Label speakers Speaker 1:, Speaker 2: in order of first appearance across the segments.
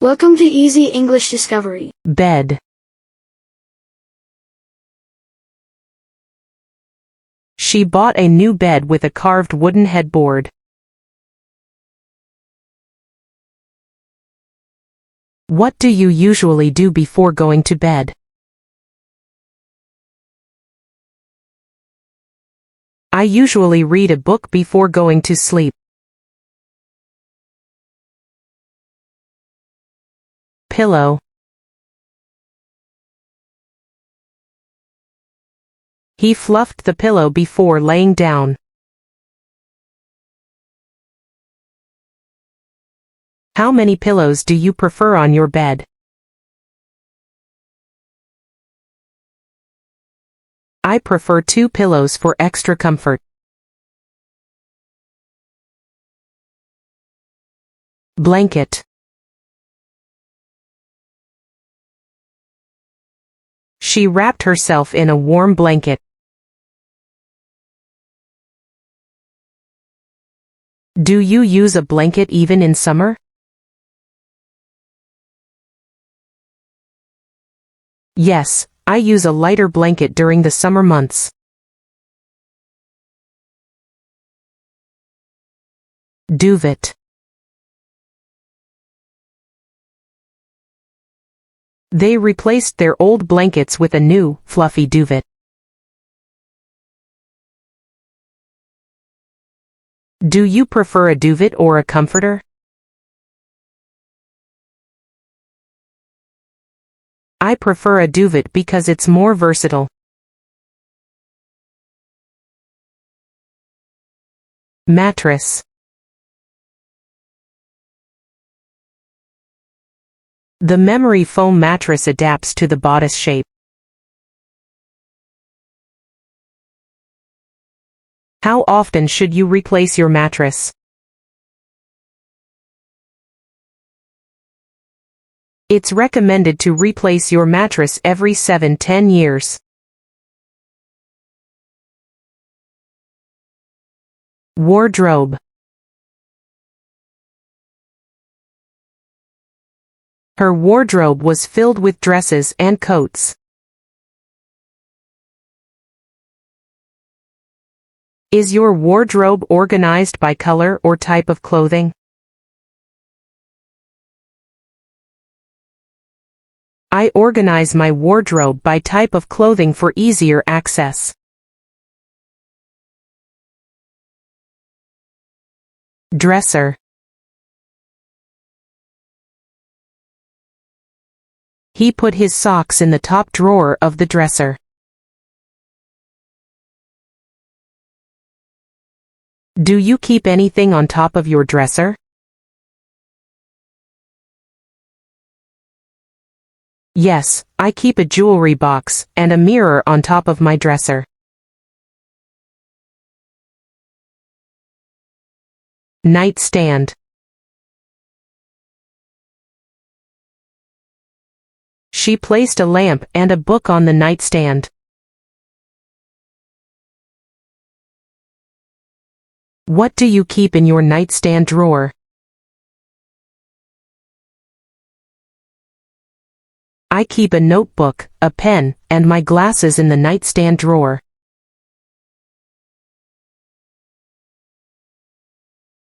Speaker 1: Welcome to Easy English Discovery.
Speaker 2: Bed. She bought a new bed with a carved wooden headboard. What do you usually do before going to bed? I usually read a book before going to sleep. Pillow. He fluffed the pillow before laying down. How many pillows do you prefer on your bed? I prefer 2 pillows for extra comfort. Blanket. She wrapped herself in a warm blanket. Do you use a blanket even in summer? Yes, I use a lighter blanket during the summer months. Duvet. They replaced their old blankets with a new, fluffy duvet. Do you prefer a duvet or a comforter? I prefer a duvet because it's more versatile. Mattress. The memory foam mattress adapts to the bodice shape. How often should you replace your mattress? It's recommended to replace your mattress every 7-10 years. Wardrobe. Her wardrobe was filled with dresses and coats. Is your wardrobe organized by color or type of clothing? I organize my wardrobe by type of clothing for easier access. Dresser. He put his socks in the top drawer of the dresser. Do you keep anything on top of your dresser? Yes, I keep a jewelry box and a mirror on top of my dresser. Nightstand. She placed a lamp and a book on the nightstand. What do you keep in your nightstand drawer? I keep a notebook, a pen, and my glasses in the nightstand drawer.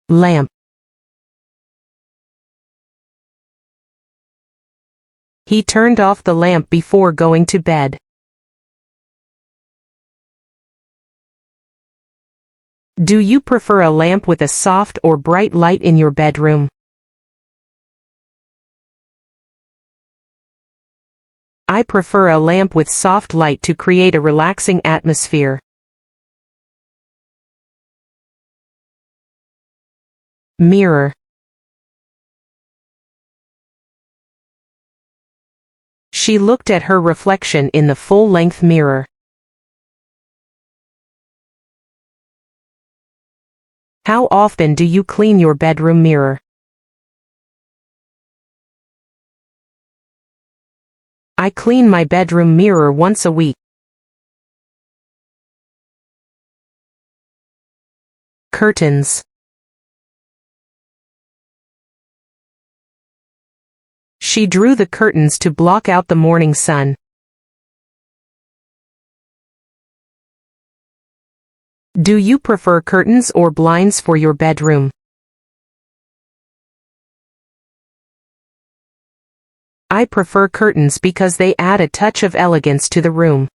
Speaker 2: Lamp. He turned off the lamp before going to bed. Do you prefer a lamp with a soft or bright light in your bedroom? I prefer a lamp with soft light to create a relaxing atmosphere. Mirror. She looked at her reflection in the full-length mirror. How often do you clean your bedroom mirror? I clean my bedroom mirror once a week. Curtains. She drew the curtains to block out the morning sun. Do you prefer curtains or blinds for your bedroom? I prefer curtains because they add a touch of elegance to the room.